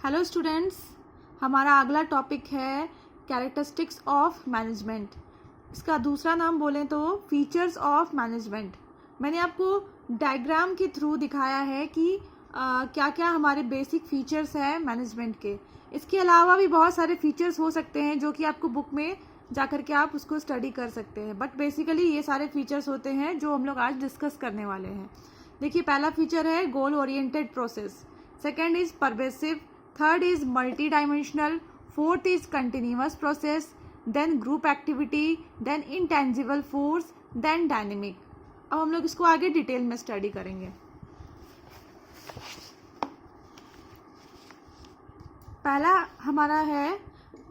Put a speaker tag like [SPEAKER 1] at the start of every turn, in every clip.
[SPEAKER 1] Hello students, हमारा अगला topic है कैरेक्टरिस्टिक्स ऑफ मैनेजमेंट। इसका दूसरा नाम बोलें तो फीचर्स ऑफ मैनेजमेंट। मैंने आपको डायग्राम के थ्रू दिखाया है कि क्या क्या हमारे बेसिक फीचर्स हैं मैनेजमेंट के। इसके अलावा भी बहुत सारे फीचर्स हो सकते हैं जो कि आपको बुक में जा कर के आप उसको स्टडी कर सकते हैं, बट बेसिकली ये सारे फीचर्स होते हैं जो हम लोग आज डिस्कस करने वाले हैं। देखिए, पहला फीचर है goal oriented process, second is pervasive, third is multi dimensional, fourth is continuous process, then group activity, then intangible force, then dynamic. अब हम लोग इसको आगे डिटेल में स्टडी करेंगे। पहला हमारा है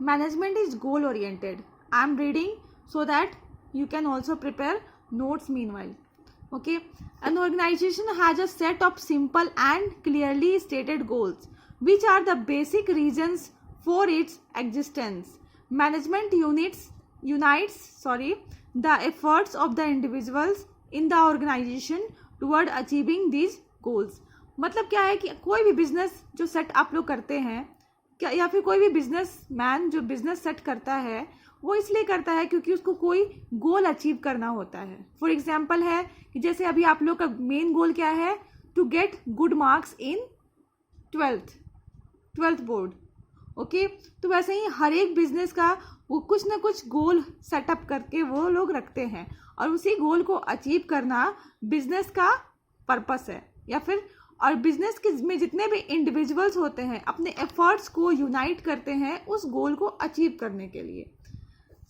[SPEAKER 1] management is goal oriented. I am reading so that you can also prepare notes meanwhile. Okay, an organization has a set of simple and clearly stated goals which are the basic reasons for its existence. Management unites the efforts of the individuals in the organization toward achieving these goals. मतलब क्या है कि कोई भी business जो set आप लोग करते हैं क्या, या फिर कोई भी बिजनेस मैन जो बिजनेस सेट करता है वो इसलिए करता है क्योंकि उसको कोई गोल अचीव करना होता है। फॉर एग्जाम्पल है कि जैसे अभी आप लोग का मेन गोल क्या है, to get good marks in twelfth board. Okay, तो वैसे ही हर एक बिजनेस का वो कुछ ना कुछ गोल सेटअप करके वो लोग रखते हैं और उसी गोल को अचीव करना बिजनेस का पर्पस है। या फिर और बिजनेस के में जितने भी इंडिविजुअल्स होते हैं अपने एफर्ट्स को यूनाइट करते हैं उस गोल को अचीव करने के लिए।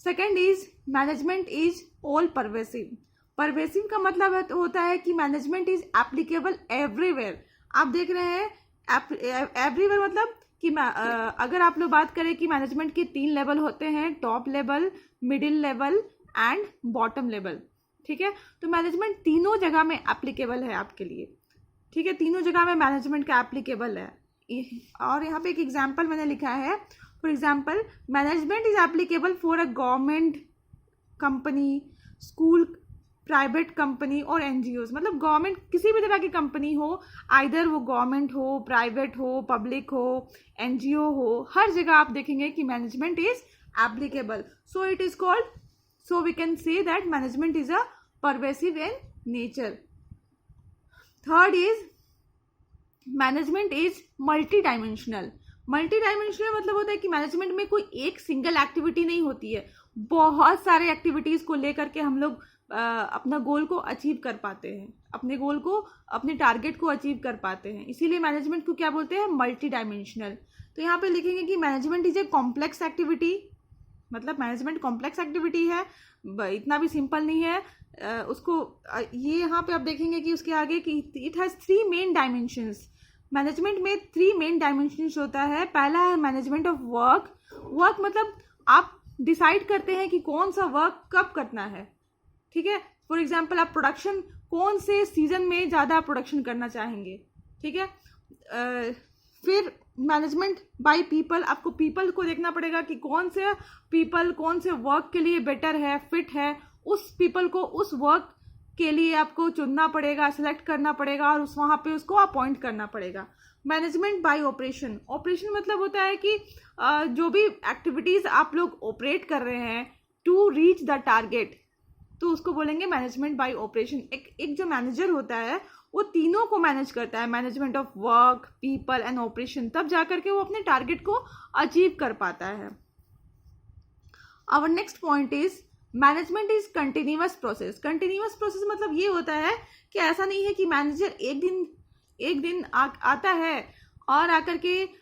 [SPEAKER 1] Second is management is all pervasive. Pervasive का मतलब होता है कि मैनेजमेंट इज एप्लीकेबल एवरीवेयर। आप देख रहे हैं एवरीवेयर मतलब कि अगर आप लोग बात करें कि मैनेजमेंट के 3 लेवल होते हैं, top level, middle level and bottom level. ठीक है, तो मैनेजमेंट तीनों जगह में एप्लीकेबल है आपके लिए। ठीक है, तीनों जगह में मैनेजमेंट का एप्लीकेबल है। और यहाँ पे एक एग्जाम्पल मैंने लिखा है, for example management is applicable for a government company, school, private company और एनजीओज। मतलब गवर्नमेंट किसी भी तरह की कंपनी हो, आइदर वो गवर्नमेंट हो, प्राइवेट हो, पब्लिक हो, एनजीओ हो, हर जगह आप देखेंगे कि management is applicable. So it is called, so we can say that management is a pervasive in nature. Third is management is multi dimensional. Multi dimensional मतलब होता है कि मैनेजमेंट में कोई एक सिंगल एक्टिविटी नहीं होती है, बहुत सारे एक्टिविटीज को लेकर के हम लोग अपना गोल को अचीव कर पाते हैं, अपने गोल को, अपने टारगेट को अचीव कर पाते हैं। इसीलिए मैनेजमेंट को क्या बोलते हैं, मल्टी डायमेंशनल। तो यहाँ पे लिखेंगे कि management is a complex activity. मतलब मैनेजमेंट कॉम्प्लेक्स एक्टिविटी है, इतना भी सिंपल नहीं है। उसको ये यहाँ पे आप देखेंगे कि उसके आगे कि it has 3 main dimensions. Management में 3 मेन डायमेंशंस होता है। पहला है मैनेजमेंट ऑफ वर्क। वर्क मतलब आप डिसाइड करते हैं कि कौन सा वर्क कब करना है। ठीक है, फॉर एग्जाम्पल आप प्रोडक्शन कौन से सीजन में ज़्यादा प्रोडक्शन करना चाहेंगे। ठीक है, फिर मैनेजमेंट बाय पीपल, आपको पीपल को देखना पड़ेगा कि कौन से पीपल कौन से वर्क के लिए बेटर है, फिट है, उस पीपल को उस वर्क के लिए आपको चुनना पड़ेगा, सिलेक्ट करना पड़ेगा और उस वहाँ पे उसको अपॉइंट करना पड़ेगा। Management by operation. ऑपरेशन मतलब होता है कि जो भी एक्टिविटीज़ आप लोग ऑपरेट कर रहे हैं टू रीच द टारगेट, तो उसको बोलेंगे मैनेजमेंट बाय ऑपरेशन। एक जो मैनेजर होता है वो तीनों को मैनेज करता है, management of work, people and operation, तब जाकर के वो अपने टारगेट को अचीव कर पाता है। Our next point is management is continuous process. Continuous process मतलब ये होता है कि ऐसा नहीं है कि मैनेजर एक दिन आता है और आकर के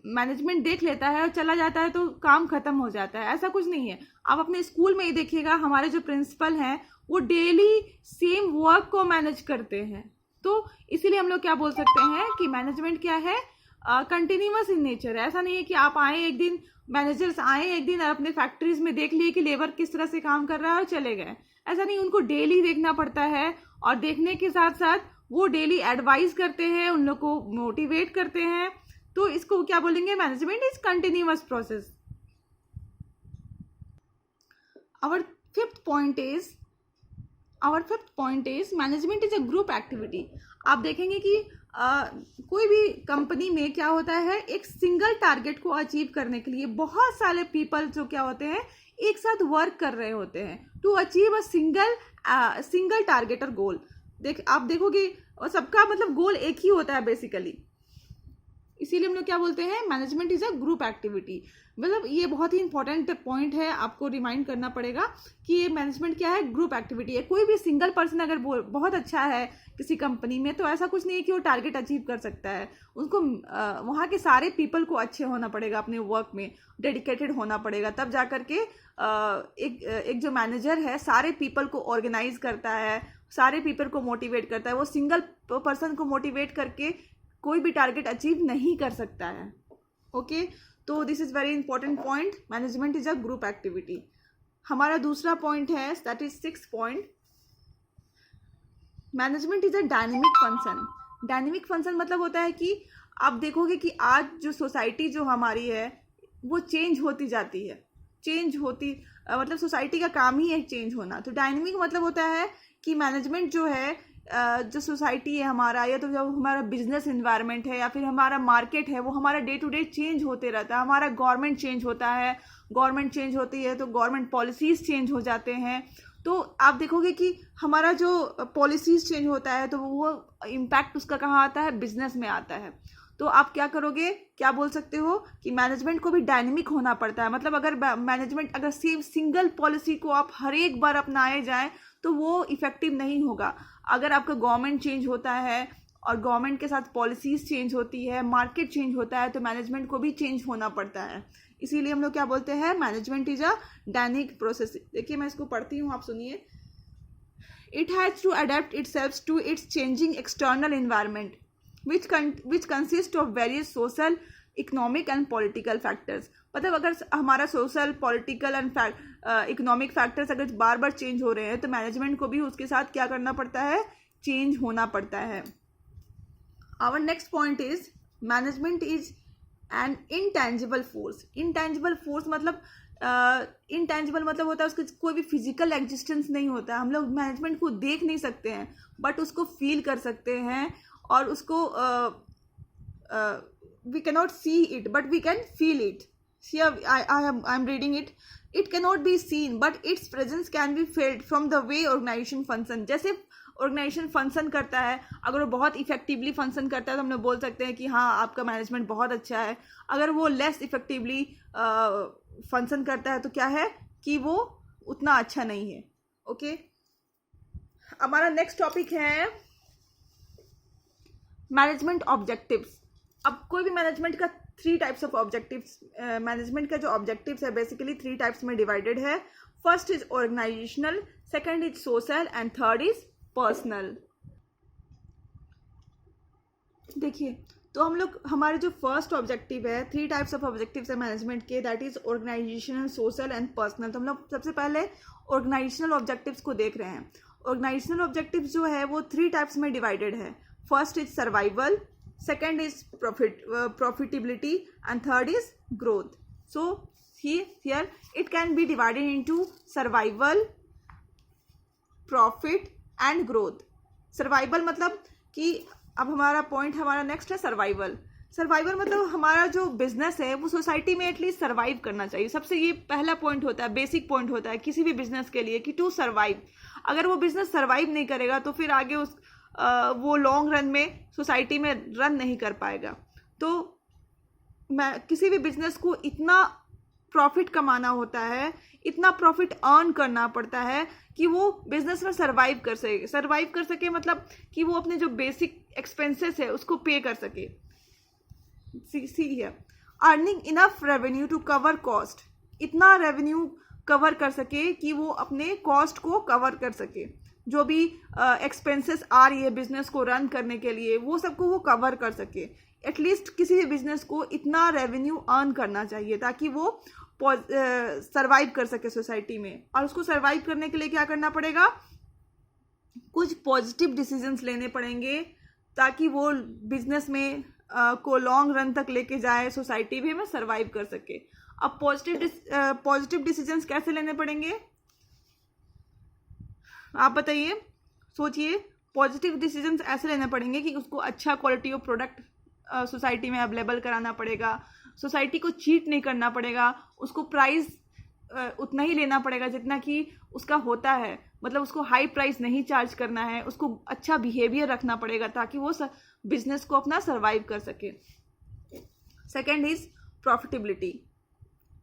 [SPEAKER 1] मैनेजमेंट देख लेता है और चला जाता है तो काम खत्म हो जाता है, ऐसा कुछ नहीं है। आप अपने स्कूल में ही देखिएगा, हमारे जो प्रिंसिपल हैं वो डेली सेम वर्क को मैनेज करते हैं। तो इसीलिए हम लोग क्या बोल सकते हैं कि मैनेजमेंट क्या है, कंटिन्यूअस इन नेचर है। ऐसा नहीं है कि आप आए एक दिन, मैनेजर्स आए एक दिन और अपने फैक्ट्रीज में देख लिए कि लेबर किस तरह से काम कर रहा है और चले गए। ऐसा नहीं, उनको डेली देखना पड़ता है और देखने के साथ साथ वो डेली एडवाइस करते हैं, उन लोग को मोटिवेट करते हैं। तो इसको क्या बोलेंगे, management is continuous process. Our fifth point is management is a group activity. आप देखेंगे कि कोई भी कंपनी में क्या होता है, एक सिंगल टारगेट को अचीव करने के लिए बहुत सारे पीपल जो क्या होते हैं एक साथ वर्क कर रहे होते हैं to achieve a single target और गोल। आप देखोगे और सबका मतलब गोल एक ही होता है बेसिकली। इसीलिए हम लोग क्या बोलते हैं, management is a group activity. मतलब ये बहुत ही इंपॉर्टेंट पॉइंट है, आपको रिमाइंड करना पड़ेगा कि ये मैनेजमेंट क्या है, ग्रुप एक्टिविटी है। कोई भी सिंगल पर्सन अगर बहुत अच्छा है किसी कंपनी में तो ऐसा कुछ नहीं है कि वो टारगेट अचीव कर सकता है। उनको वहाँ के सारे पीपल को अच्छे होना पड़ेगा, अपने वर्क में डेडिकेटेड होना पड़ेगा, तब जा करके एक जो मैनेजर है सारे पीपल को ऑर्गेनाइज करता है, सारे पीपल को मोटिवेट करता है। वो सिंगल पर्सन को मोटिवेट करके कोई भी टारगेट अचीव नहीं कर सकता है। ओके, तो this is very important point, management is a group activity. हमारा दूसरा पॉइंट है, that is 6th point, management is a dynamic function. Dynamic function मतलब होता है कि आप देखोगे कि आज जो सोसाइटी जो हमारी है वो चेंज होती जाती है, मतलब सोसाइटी का काम ही है चेंज होना। तो डायनेमिक मतलब होता है कि मैनेजमेंट जो है, जो सोसाइटी है हमारा, या तो जो हमारा बिजनेस इन्वायरमेंट है या फिर हमारा मार्केट है, वो हमारा डे टू डे चेंज होते रहता है। हमारा गवर्नमेंट चेंज होता है, गवर्नमेंट चेंज होती है तो गवर्नमेंट पॉलिसीज़ चेंज हो जाते हैं। तो आप देखोगे कि हमारा जो पॉलिसीज़ चेंज होता है तो वो इम्पैक्ट उसका कहाँ आता है, बिजनेस में आता है। तो आप क्या करोगे, क्या बोल सकते हो कि मैनेजमेंट को भी डायनेमिक होना पड़ता है। मतलब अगर मैनेजमेंट अगर सेम सिंगल पॉलिसी को आप हर एक बार अपनाए जाएं तो वो इफेक्टिव नहीं होगा। अगर आपका गवर्नमेंट चेंज होता है और गवर्नमेंट के साथ पॉलिसीज चेंज होती है, मार्केट चेंज होता है, तो मैनेजमेंट को भी चेंज होना पड़ता है। इसीलिए हम लोग क्या बोलते हैं, management is a dynamic process. देखिए मैं इसको पढ़ती हूँ, आप सुनिए। It has to adapt itself to its changing external environment which consist of various social, economic and political factors। मतलब अगर हमारा social, political and economic factors अगर बार बार चेंज हो रहे हैं तो मैनेजमेंट को भी उसके साथ क्या करना पड़ता है, चेंज होना पड़ता है। Our next point is management is an intangible force. Intangible force मतलब इनटेंजिबल मतलब होता है उसका कोई भी फिजिकल एग्जिस्टेंस नहीं होता है। हम लोग मैनेजमेंट को देख नहीं सकते हैं बट उसको फील कर सकते हैं, और उसको we cannot see it but we can feel it। Here I'm reading it। It cannot be seen but its presence can be felt from the way organization function। जैसे ऑर्गेनाइजेशन फंक्शन करता है, अगर वो बहुत इफेक्टिवली फंक्शन करता है तो हम लोग बोल सकते हैं कि हाँ आपका मैनेजमेंट बहुत अच्छा है। अगर वो लेस इफेक्टिवली फंक्शन करता है तो क्या है कि वो उतना अच्छा नहीं है। ओके, हमारा नेक्स्ट टॉपिक है मैनेजमेंट ऑब्जेक्टिव्स। अब कोई भी मैनेजमेंट का 3 टाइप्स ऑफ ऑब्जेक्टिव्स, मैनेजमेंट का जो ऑब्जेक्टिव्स है बेसिकली 3 टाइप्स में डिवाइडेड है। First is organisational, second is social and third is personal. देखिए तो हम लोग हमारे जो फर्स्ट ऑब्जेक्टिव है, 3 टाइप्स ऑफ ऑब्जेक्टिव्स है मैनेजमेंट के, that is organisational, social and personal. तो हम लोग सबसे पहले ऑर्गेनाइजेशनल ऑब्जेक्टिव्स को देख रहे हैं। ऑर्गेनाइजेशनल ऑब्जेक्टिव्स जो है वो 3 टाइप्स में डिवाइडेड है। First is survival, second is profitability and third is growth। So here it can be divided into survival, profit and growth। survival मतलब कि अब हमारा पॉइंट हमारा नेक्स्ट है सर्वाइवल। सर्वाइवल मतलब हमारा जो बिजनेस है वो सोसाइटी में एटलीस्ट सर्वाइव करना चाहिए। सबसे ये पहला पॉइंट होता है, बेसिक पॉइंट होता है किसी भी बिजनेस के लिए कि टू सर्वाइव। अगर वो बिजनेस सर्वाइव नहीं करेगा तो फिर आगे वो लॉन्ग रन में सोसाइटी में रन नहीं कर पाएगा। तो किसी भी बिजनेस को इतना प्रॉफिट कमाना होता है, इतना प्रॉफिट अर्न करना पड़ता है कि वो बिजनेस में सर्वाइव कर सके मतलब कि वो अपने जो बेसिक एक्सपेंसेस है उसको पे कर सके। सी है earning enough revenue to cover cost, इतना रेवेन्यू कवर कर सके कि वो अपने कॉस्ट को कवर कर सके। जो भी एक्सपेंसेस आ रही है बिजनेस को रन करने के लिए वो सबको वो कवर कर सके। एटलीस्ट किसी भी बिजनेस को इतना रेवेन्यू अर्न करना चाहिए ताकि वो सर्वाइव कर सके सोसाइटी में। और उसको सर्वाइव करने के लिए क्या करना पड़ेगा, कुछ पॉजिटिव डिसीजंस लेने पड़ेंगे ताकि वो बिजनेस में को लॉन्ग रन तक लेके जाए, सोसाइटी भी में सर्वाइव कर सके। अब पॉजिटिव डिसीजंस कैसे लेने पड़ेंगे आप बताइए, सोचिए। पॉजिटिव डिसीजंस ऐसे लेने पड़ेंगे कि उसको अच्छा क्वालिटी ऑफ प्रोडक्ट सोसाइटी में अवेलेबल कराना पड़ेगा, सोसाइटी को चीट नहीं करना पड़ेगा, उसको प्राइस उतना ही लेना पड़ेगा जितना कि उसका होता है, मतलब उसको हाई प्राइस नहीं चार्ज करना है, उसको अच्छा बिहेवियर रखना पड़ेगा ताकि वो बिजनेस को अपना सर्वाइव कर सके। Second is profitability.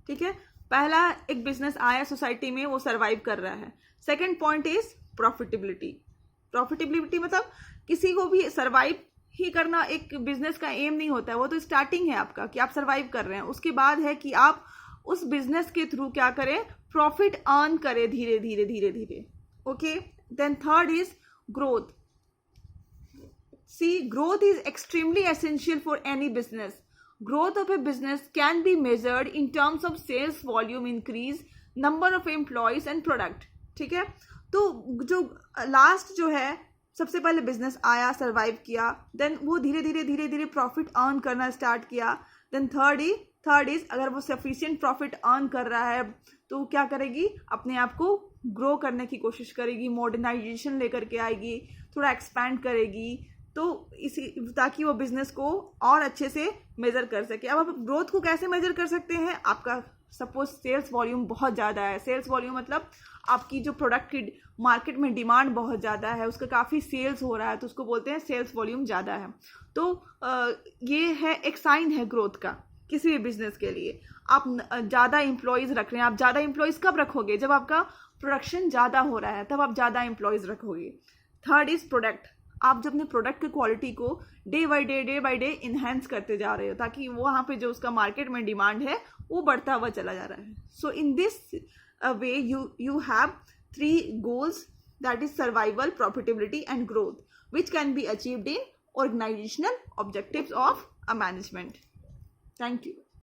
[SPEAKER 1] ठीक है, पहला एक बिजनेस आया सोसाइटी में, वो सर्वाइव कर रहा है। Second point is profitability. Profitability मतलब किसी को भी सर्वाइव ही करना एक बिजनेस का एम नहीं होता है, वो तो स्टार्टिंग है आपका कि आप सर्वाइव कर रहे हैं। उसके बाद है कि आप उस बिजनेस के थ्रू क्या करें, प्रॉफिट अर्न करें धीरे धीरे धीरे धीरे। Okay, then third is growth. See, growth is extremely essential for any business. Growth of a business can be measured in terms of sales volume increase, number of employees and product. ठीक है, तो जो last जो है, सबसे पहले business आया, survive किया, देन वो धीरे धीरे धीरे धीरे प्रॉफिट अर्न करना स्टार्ट किया। देन थर्ड इज अगर वो सफिशिएंट प्रॉफिट अर्न कर रहा है तो क्या करेगी, अपने आप को ग्रो करने की कोशिश करेगी, मॉडर्नाइजेशन लेकर के आएगी, थोड़ा एक्सपैंड करेगी, तो इसी ताकि वो बिजनेस को और अच्छे से मेजर कर सके। अब आप ग्रोथ को कैसे मेजर कर सकते हैं, आपका सपोज सेल्स वॉल्यूम बहुत ज़्यादा है। सेल्स वॉल्यूम मतलब आपकी जो प्रोडक्ट की मार्केट में डिमांड बहुत ज़्यादा है, उसका काफ़ी सेल्स हो रहा है, तो उसको बोलते हैं सेल्स वॉल्यूम ज़्यादा है। तो ये है एक साइन है ग्रोथ का किसी भी बिजनेस के लिए। आप ज़्यादा एम्प्लॉयज़ रख रहे हैं। आप ज़्यादा एम्प्लॉयज़ कब रखोगे, जब आपका प्रोडक्शन ज़्यादा हो रहा है, तब आप ज़्यादा एम्प्लॉयज़ रखोगे। Third is product. आप जब अपने प्रोडक्ट की क्वालिटी को डे बाय डे इन्हेंस करते जा रहे हो ताकि वहाँ पे जो उसका मार्केट में डिमांड है वो बढ़ता हुआ चला जा रहा है। So in this way you have 3 goals, that is survival, profitability and growth, which can be achieved in organizational objectives of a management. Thank you.